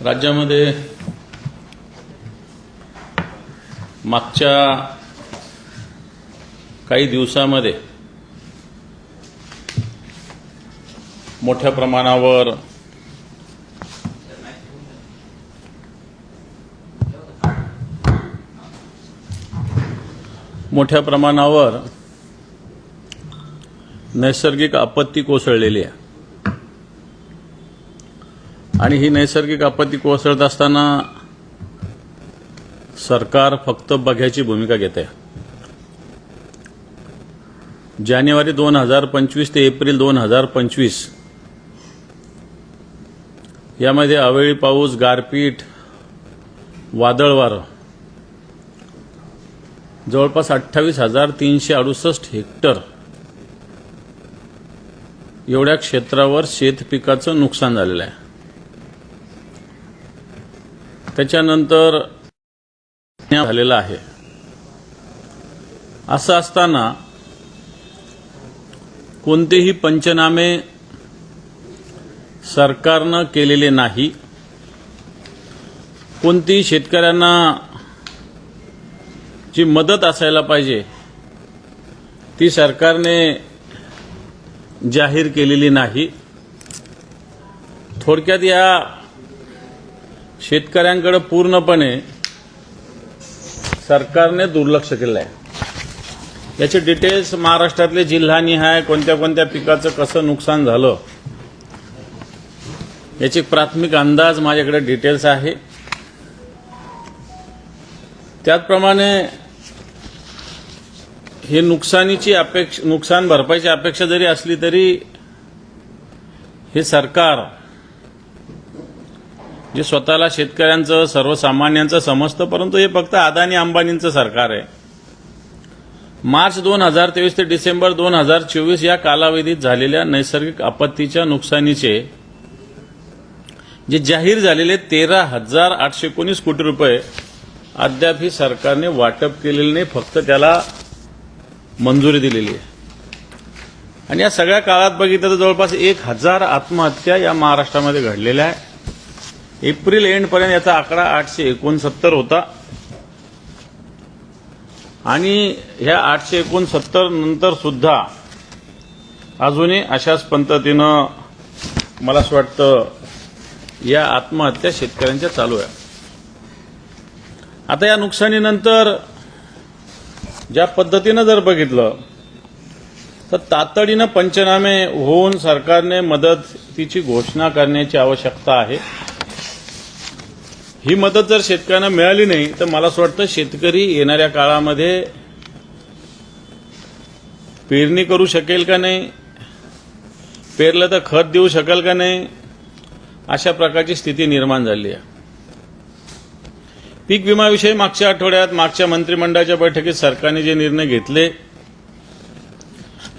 राज्यामध्ये मागच्या काही दिवसांमध्ये मोठ्या प्रमाणावर नैसर्गिक आपत्ती कोसळलेली आहे आणि ही नैसर्गिक आपत्ती कोसळत असताना सरकार फक्त बघ्याची भूमिका घेत आहे। जानेवारी 2025 ते एप्रिल 2025 यामध्ये अवेळी पाऊस, गारपीट, वादळ वारं जवळपास 28,368 हेक्टर एवढ्या क्षेत्रावर शेतपिकाचं नुकसान झालेलं आहे। त्याच्यानंतर झालेलं आहे। असं असताना कोणतेही पंचनामे सरकारनं केलेले नाही। कोणतीही शेतकऱ्यांना जी मदत असायला पाहिजे ती सरकारने जाहीर केलेली नाही। थोडक्यात या शेतकऱ्यांकडे पूर्णपणे सरकारने दुर्लक्ष केलं आहे। याचे डिटेल्स महाराष्ट्रातले जिल्हानिहाय कोणत्या पिकाचं कसं नुकसान झालं याचे प्राथमिक अंदाज माझ्याकडे डिटेल्स आहे। त्याचप्रमाणे हे नुकसान भरपाईची अपेक्षा जरी असली तरी हे सरकार जे स्वतःला शेतकऱ्यांचं सर्वसामान्यांचं समजतं, परंतु हे फक्त अदानी अंबानींचं सरकार आहे। मार्च 2023 ते डिसेंबर 2024 या कालावधीत झालेल्या नैसर्गिक आपत्तीच्या नुकसानीचे जे जाहीर झालेले 13,819 कोटी रुपये अद्याप ही सरकारने वाटप केलेले नाही, फक्त त्याला मंजुरी दिलेली आहे। आणि या सगळ्या काळात बघितलं तर जवळपास 1,000 आत्महत्या या महाराष्ट्रामध्ये घडलेल्या आहे। एप्रिल एंडपर्यंत याचा आकडा 869 होता आणि ह्या 869 नंतर सुद्धा अजूनही अशाच पद्धतीनं मला असं वाटतं या आत्महत्या शेतकऱ्यांच्या चालू आहे। आता या नुकसानीनंतर ज्या पद्धतीनं जर बघितलं तर तातडीनं पंचनामे होऊन सरकारने मदतीची घोषणा करण्याची आवश्यकता आहे। ही मदत जर शेतकऱ्यांना मिळाली नाही तर मला असं वाटतं शेतकरी येणाऱ्या काळामध्ये पेरणी करू शकेल का नाही, पेरलं तर खत देऊ शकेल का नाही, अशा प्रकारची स्थिती निर्माण झाली आहे। पीक विम्याविषयी मागच्या आठवड्यात मागच्या मंत्रिमंडळाच्या बैठकीत सरकारने जे निर्णय घेतले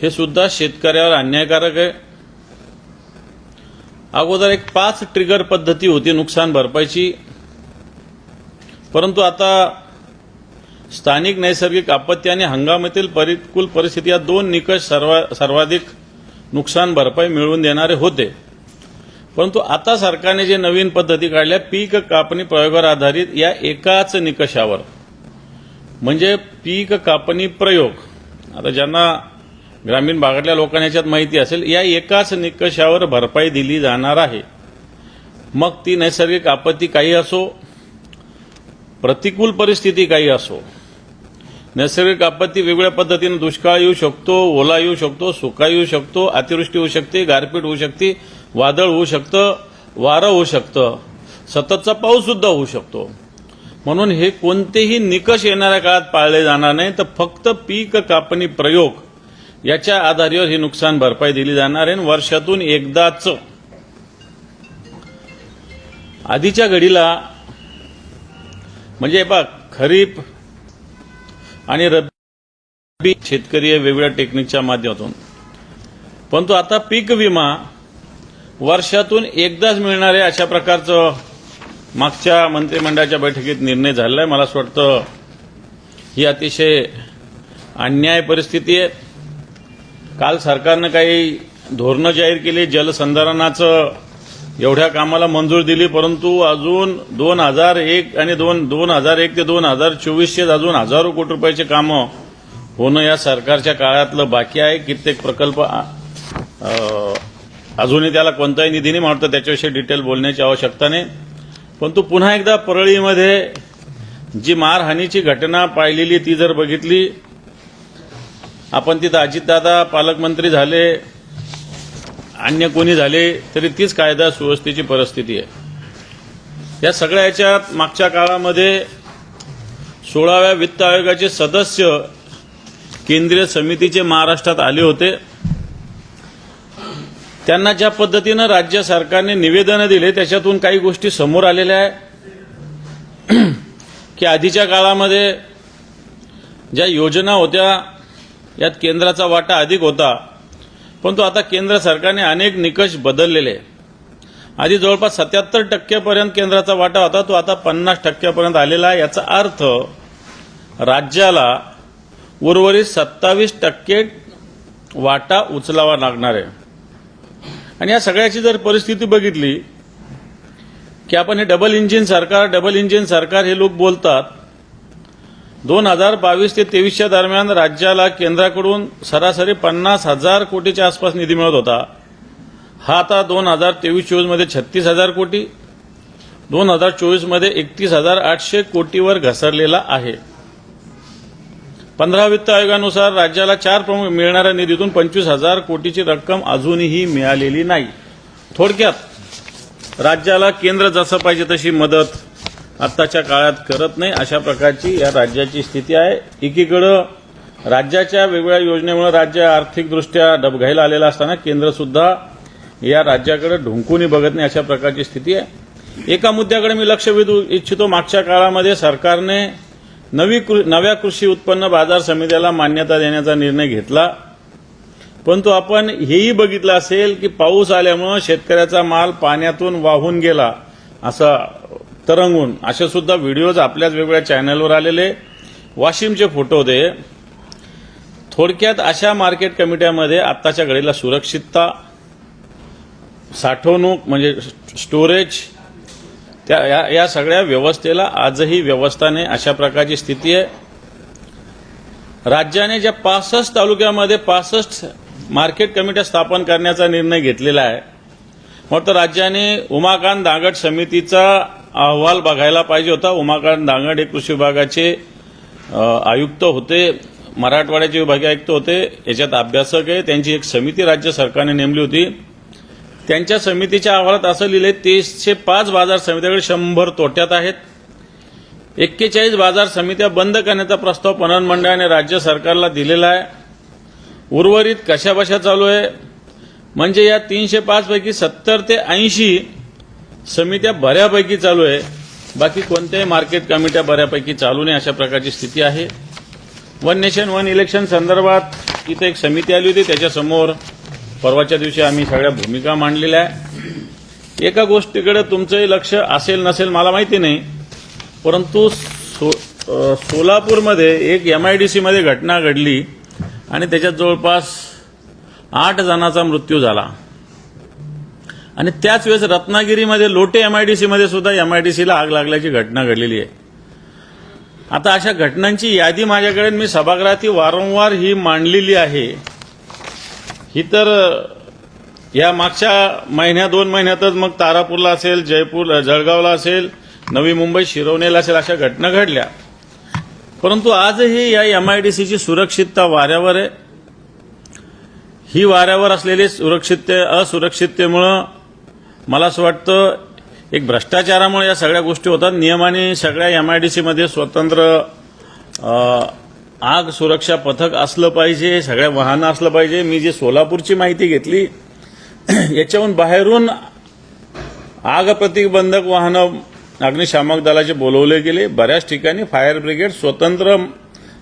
हे सुद्धा शेतकऱ्यावर अन्यायकारक आहे। अगोदर एक 5 ट्रिगर पद्धती होती नुकसान भरपाईची, परंतु आता स्थानिक नैसर्गिक आपत्ती आणि हंगामातील प्रतिकूल परिस्थिती या 2 निकष सर्वाधिक नुकसान भरपाई मिळवून देणारे होते। परंतु आता सरकारने जे नवीन पद्धती काढल्या पीक कापणी प्रयोगावर आधारित या एकाच निकषावर म्हणजे पीक कापणी प्रयोग, आता ज्यांना ग्रामीण भागातल्या लोकांना याच्यात माहिती असेल, या एकाच निकषावर भरपाई दिली जाणार आहे। मग ती नैसर्गिक आपत्ती काही असो, प्रतिकूल परिस्थिती काही असो। नैसर्गिक आपत्ती वेगवेगळ्या पद्धतीने दुष्काळ येऊ शकतो, ओला येऊ शकतो, सुका येऊ शकतो, अतिवृष्टी होऊ शकते, गारपीट होऊ शकते, वादळ होऊ शकतं, वारं होऊ शकतं, सततचा पाऊस सुद्धा होऊ शकतो। म्हणून हे कोणतेही निकष येणाऱ्या काळात पाळले जाणार नाही, तर फक्त पीक कापणी प्रयोग याच्या आधारावर ही नुकसान भरपाई दिली जाणार आहे। वर्षातून एकदाच आधीच्या घडीला म्हणजे खरीप आणि रब्बी शेतकरी वेगवेगळ्या टेक्निकच्या माध्यमातून, परंतु आता पीक विमा वर्षातून एकदाच मिळणार आहे अशा प्रकारचं मागच्या मंत्रिमंडळाच्या बैठकीत निर्णय झालेला आहे। मला असं वाटतं ही अतिशय अन्याय परिस्थिती आहे। काल सरकारनं काही धोरणं जाहीर केली, जलसंधारणाचं एवढ्या कामाला मंजूर दिली, परंतु अजून 2001 आणि 2001 ते 2024 अजून हजारो कोटी रुपयाचे कामं होणं या सरकारच्या काळातलं बाकी आहे. कित्येक प्रकल्प अजूनही त्याला कोणताही निधी नाही, म्हणतो त्याच्याविषयी डिटेल बोलण्याची आवश्यकता नाही. परंतु पुन्हा एकदा परळीमध्ये जी मारहाणीची घटना पाहिलेली ती जर बघितली, आपण तिथं अजितदादा पालकमंत्री झाले, अन्य कोणी झाले तरी तीच कायदा सुव्यवस्थेची परिस्थिती आहे. या सगळ्या याच्यात मागच्या काळामध्ये 16व्या वित्त आयोगाचे सदस्य केंद्रीय समितीचे महाराष्ट्रात आले होते. त्यांना ज्या पद्धतीनं राज्य सरकारने निवेदनं दिले त्याच्यातून काही गोष्टी समोर आलेल्या आहे की आधीच्या काळामध्ये ज्या योजना होत्या यात केंद्राचा वाटा अधिक होता, परंतु आता केंद्र सरकारने अनेक निकष बदललेले. आधी जवळपास 77% केंद्राचा वाटा होता, तो आता 50% आलेला आहे. याचा अर्थ राज्याला उर्वरित 27% वाटा उचलावा लागणार आहे. आणि या सगळ्याची जर परिस्थिती बघितली की आपण हे डबल इंजिन सरकार हे लोक बोलतात. 2022 ते 23 दरम्यान राज्याला केंद्राकडून सरासरी 50,000 कोटीच्या आसपास निधी मिळत होता. हा आता 2023-24 मध्ये 36,000 कोटी, 2024 मध्ये 31,800 कोटीवर घसरलेला आहे. 15 वित्त आयोगानुसार राज्याला 4 प्रमुख मिळणाऱ्या निधीतून 25,000 कोटीची रक्कम अजूनही मिळालेली नाही. थोडक्यात राज्याला केंद्र जसं पाहिजे तशी मदत आत्ताच्या काळात करत नाही, अशा प्रकारची या राज्याची स्थिती आहे. एकीकडे राज्याच्या वेगवेगळ्या योजनेमुळे राज्य आर्थिकदृष्ट्या डबघाईला आलेला असताना केंद्र सुद्धा या राज्याकडे ढुंकूनही बघत नाही, अशा प्रकारची स्थिती आहे. एका मुद्द्याकडे मी लक्ष वेधू इच्छितो. मागच्या काळामध्ये सरकारने नव्या कृषी उत्पन्न बाजार समित्याला मान्यता देण्याचा निर्णय घेतला, परंतु आपण हेही बघितलं असेल की पाऊस आल्यामुळे शेतकऱ्याचा माल पाण्यातून वाहून गेला असा तरंगून असे सुद्धा व्हिडिओज आपल्याच वेगवेगळ्या चॅनलवर आलेले. वाशिमचे फोटो होते. थोडक्यात अशा मार्केट कमिट्यामध्ये आत्ताच्या घडीला सुरक्षितता, साठवणूक म्हणजे स्टोरेज, या सगळ्या व्यवस्थेला आजही व्यवस्था नाही, अशा प्रकारची स्थिती आहे. राज्याने ज्या 65 तालुक्यामध्ये 65 मार्केट कमिट्या स्थापन करण्याचा निर्णय घेतलेला आहे, मग तर राज्याने उमाकांत दांगड समितीचा अहवाल बघायला पाहिजे होता. उमाकांत दांगड हे कृषी विभागाचे आयुक्त होते, मराठवाड्याचे विभागीय आयुक्त होते, याच्यात अभ्यासक आहे. त्यांची एक समिती राज्य सरकारने नेमली होती. त्यांच्या समितीच्या अहवालात असं लिहिलंय 305 बाजार समित्याकडे 100 तोट्यात आहेत. 41 बाजार समित्या बंद करण्याचा प्रस्ताव पणन मंडळाने राज्य सरकारला दिलेला आहे. उर्वरित कशाबशा चालू आहे म्हणजे या 305 पैकी 70 ते 80 समित्या बऱ्यापैकी चालू आहे, बाकी कोणत्याही मार्केट कमिट्या बऱ्यापैकी चालू नाही, अशा प्रकारची स्थिती आहे. वन नेशन वन इलेक्शन संदर्भात इथे एक समिती आली होती, त्याच्यासमोर परवाच्या दिवशी आम्ही सगळ्या भूमिका मांडलेल्या आहे. एका गोष्टीकडे तुमचंही लक्ष असेल नसेल मला माहिती नाही, परंतु सोलापूरमध्ये एक MIDC मध्ये घटना घडली आणि त्याच्यात जवळपास 8 जणांचा मृत्यू झाला. आणि त्याच वेळेस रत्नागिरीमध्ये लोटे MIDC मध्ये सुद्धा MIDCला आग लागल्याची घटना घडलेली आहे. आता अशा घटनांची यादी माझ्याकडे मी सभागृहात वारंवार ही मांडलेली आहे. ही तर या मागच्या महिन्या 2 महिन्यातच मग तारापूरला असेल, जळगावला असेल, नवी मुंबई शिरवणेला असेल, अशा घटना घडल्या. परंतु आजही या MIDCची सुरक्षितता वाऱ्यावर आहे. ही वाऱ्यावर असलेली असुरक्षिततेमुळे मला असं वाटतं एक भ्रष्टाचारामुळे या सगळ्या गोष्टी होतात. नियमाने सगळ्या MIDC मध्ये स्वतंत्र आग सुरक्षा पथक असलं पाहिजे, सगळ्या वाहनं असलं पाहिजे. मी जी सोलापूरची माहिती घेतली याच्याहून बाहेरून आग प्रतिबंधक वाहनं अग्निशामक दलाचे बोलवले गेले. बऱ्याच ठिकाणी फायर ब्रिगेड स्वतंत्र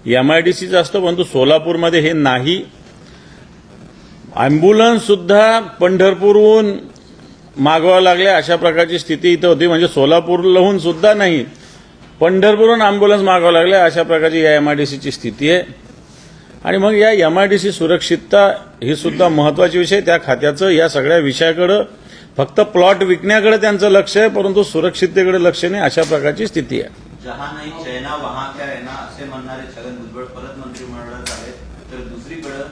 MIDCचं असतं, परंतु सोलापूरमध्ये हे नाही. अँब्युलन्स सुद्धा पंढरपूरहून मागवावं लागले, अशा प्रकारची स्थिती इथं होती. म्हणजे सोलापूरहून सुद्धा नाही, पंढरपूरहून अँब्युलन्स मागवावं लागले, अशा प्रकारची या MIDCची स्थिती आहे. आणि मग या MIDC सुरक्षितता ही सुद्धा महत्वाची विषय. त्या खात्याचं या सगळ्या विषयाकडे फक्त प्लॉट विकण्याकडे त्यांचं लक्ष आहे, परंतु सुरक्षिततेकडे लक्ष नाही, अशा प्रकारची स्थिती आहे. जहां नाही चैना वहां क्या है ना असे म्हणणारे छगन भुजबळ परत मंत्रिमंडळात आले, तर दुसरीकडे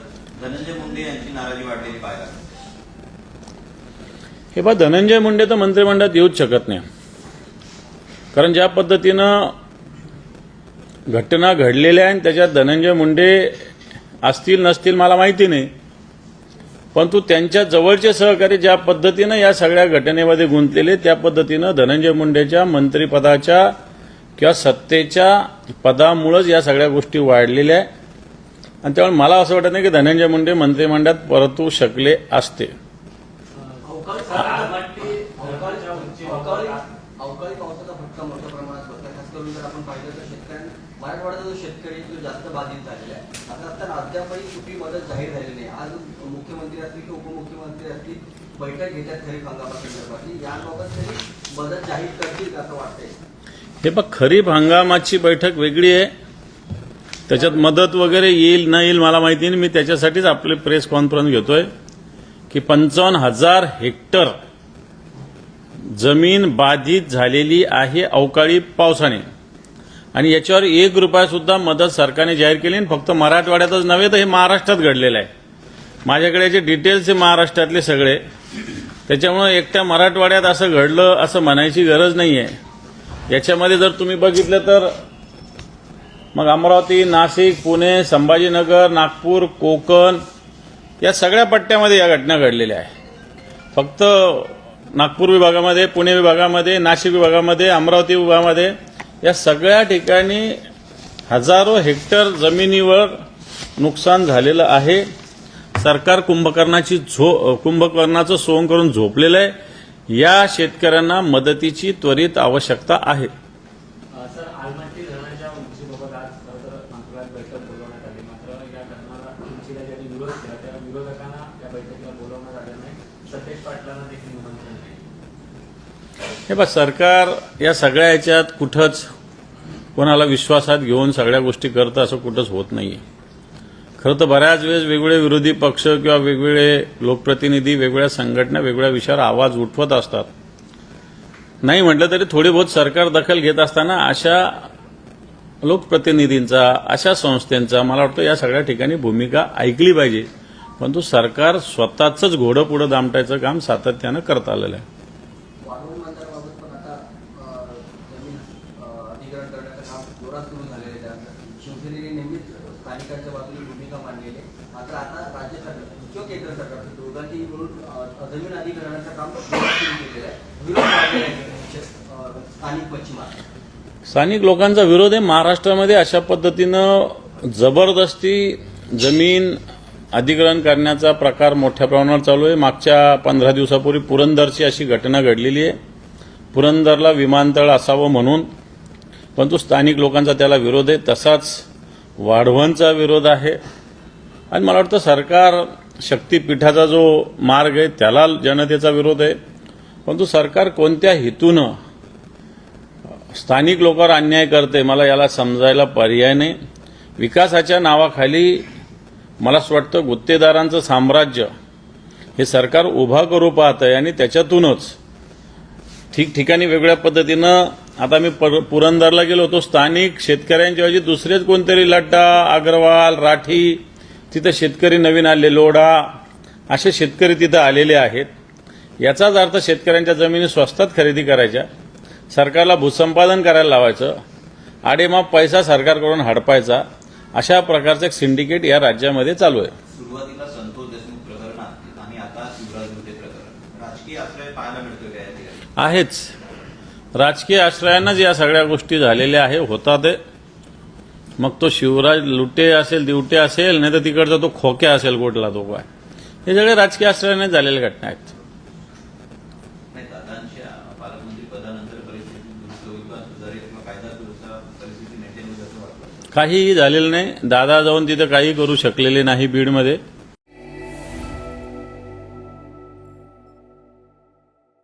धनंजय मुंडे यांची नाराजी वाढलेली पाहायला मिळते. हे बा, धनंजय मुंडे तर मंत्रिमंडळात येऊच शकत नाही, कारण ज्या पद्धतीनं घटना घडलेल्या आहेत त्याच्यात धनंजय मुंडे असतील नसतील मला माहिती नाही, परंतु त्यांच्या जवळचे सहकारी ज्या पद्धतीनं या सगळ्या घटनेमध्ये गुंतलेले, त्या पद्धतीनं धनंजय मुंडेच्या मंत्रिपदाच्या किंवा सत्तेच्या पदामुळेच या सगळ्या गोष्टी वाढलेल्या आहेत. आणि त्यामुळे मला असं वाटत नाही की धनंजय मुंडे मंत्रिमंडळात परतू शकले असते. अवकाळी पावसाचा फटका मोठ्या प्रमाणात होता. खास करून जर आपण पाहिलं तर मराठवाड्याचा जो शेतकरी तो जास्त बाधित झालेला आहे. आता अद्यापही कुठली मदत जाहीर झालेली नाही. आज मुख्यमंत्री असतील किंवा उपमुख्यमंत्री असतील बैठक घेतात खरीप हंगामासंदर्भातली, याबाबत तरी मदत जाहीर करतील असं वाटतंय. हे बघ, खरीप हंगामाची बैठक वेगळी आहे, त्याच्यात मदत वगैरे येईल न येईल मला माहिती नाही. मी त्याच्यासाठीच आपले प्रेस कॉन्फरन्स घेतोय की 55,000 हेक्टर जमीन बाधित झालेली आहे अवकाळी पावसाने, आणि याच्यावर ₹1 सुद्धा मदत सरकारने जाहीर केली. फक्त मराठवाड्यातच नव्हे तर हे महाराष्ट्रात घडलेलं आहे. माझ्याकडे जे डिटेल्स आहे महाराष्ट्रातले सगळे, त्याच्यामुळे एकट्या मराठवाड्यात असं घडलं असं म्हणायची गरज नाही आहे. याच्यामध्ये जर तुम्ही बघितलं तर मग अमरावती, नाशिक, पुणे, संभाजीनगर, नागपूर, कोकण या सगळ्या पट्ट्यामध्ये या घटना घडलेल्या आहे. फक्त नागपूर विभागामध्ये, पुणे विभागामध्ये, नाशिक विभागामध्ये, अमरावती विभागामध्ये या सगळ्या ठिकाणी हजारो हेक्टर जमिनीवर नुकसान झालेलं आहे. सरकार कुंभकर्णाचं सोंग करून झोपलेलं आहे. या शेतकऱ्यांना मदतीची त्वरित आवश्यकता आहे. सर, आलमट्टी धरणाच्या उंचीबाबत आज खरं मंत्रालयात बैठक बोलवण्यात आली, मात्र या घटनाला उंचीला ज्यांनी विरोध केला त्या विरोधकांना त्या बैठकीला बोलवण्यात आलं नाही. सतेज पाटलांना देखील निमंत्रण नाही. हे बघ, सरकार या सगळ्या याच्यात कुठंच कोणाला विश्वासात घेऊन सगळ्या गोष्टी करतं असं कुठंच होत नाहीये. खरं तर बऱ्याच वेळेस वेगवेगळे विरोधी पक्ष किंवा वेगवेगळे लोकप्रतिनिधी वेगवेगळ्या संघटना वेगवेगळ्या विषयावर आवाज उठवत असतात. नाही म्हटलं तरी थोडी बहुत सरकार दखल घेत असताना अशा लोकप्रतिनिधींचा, अशा संस्थांचा मला वाटतं या सगळ्या ठिकाणी भूमिका ऐकली पाहिजे. परंतु सरकार स्वतःच घोडं पुढं दामटायचं काम सातत्यानं करत आलेलं आहे. वाढवण मंत्र्याबाबत पण आता जमीन अधिग्रहण करण्याचं काम जोरात सुरू झालेलं आहे. शिवसेनेने नेहमीच स्थानिकांच्या बाजूने भूमिका मांडलेली आहे. मात्र आता राज्य सरकार किंवा केंद्र सरकार दोघांनी मिळून जमीन अधिग्रहणाचं काम जोरात सुरू केलेलं आहे. विरोध वाढलेला आहे स्थानिक पश्चिमात. स्थानिक लोकांचा विरोध आहे. महाराष्ट्रामध्ये अशा पद्धतीनं जबरदस्ती जमीन अधिग्रहण करण्याचा प्रकार मोठ्या प्रमाणावर चालू आहे. मागच्या 15 दिवसापूर्वी पुरंदरची अशी घटना घडलेली आहे. पुरंदरला विमानतळ असावं म्हणून, परंतु स्थानिक लोकांचा त्याला विरोध आहे. तसाच वाढवणचा विरोध आहे. आणि मला वाटतं सरकार शक्तीपीठाचा जो मार्ग आहे त्याला जनतेचा विरोध आहे. परंतु सरकार कोणत्या हेतूनं स्थानिक लोकांवर अन्याय करते मला याला समजायला पर्याय नाही. विकासाच्या नावाखाली मला असं वाटतं गुत्तेदारांचं साम्राज्य हे सरकार उभा करू पाहत आहे, आणि त्याच्यातूनच ठिकठिकाणी वेगळ्या पद्धतीनं आता मी पुरंदरला गेलो होतो. स्थानिक शेतकऱ्यांच्या ऐवजी दुसरेच कोणतरी लड्डा, अग्रवाल, राठी तिथं शेतकरी नवीन आले, लोढा असे शेतकरी तिथं आलेले आहेत. याचाच अर्थ शेतकऱ्यांच्या जमिनी स्वस्तात खरेदी करायच्या, सरकारला भूसंपादन करायला लावायचं, आडेमाप पैसा सरकारकडून हडपायचा, अशा प्रकारचं एक सिंडिकेट या राज्यामध्ये चालू आहे. सुरुवातीला संतोष देशमुख प्रकरणात आणि आता शिवराज लुटे प्रकरण, राजकीय आश्रय पाहायला मिळतोय का या ठिकाणी? आहेच. राजकीय आश्रयानंच या सगळ्या गोष्टी झालेल्या आहे, होतात. मग तो शिवराज लुटे असेल, दिवटे असेल, नाही तर तिकडचा तो खोक्या असेल, गोटला तो काय, हे सगळे राजकीय आश्रयाने झालेल्या घटना आहेत. नाही, दादांच्या पालकमंत्री पदानंतर परिस्थिती दुरुस्त होईल का, सुधारेल किंवा कायदा दुरुस्त परिस्थिती मेंटेन होईल असं वाटतं? काहीही झालेलं नाही. दादा जाऊन तिथं काही करू शकलेले नाही बीडमध्ये.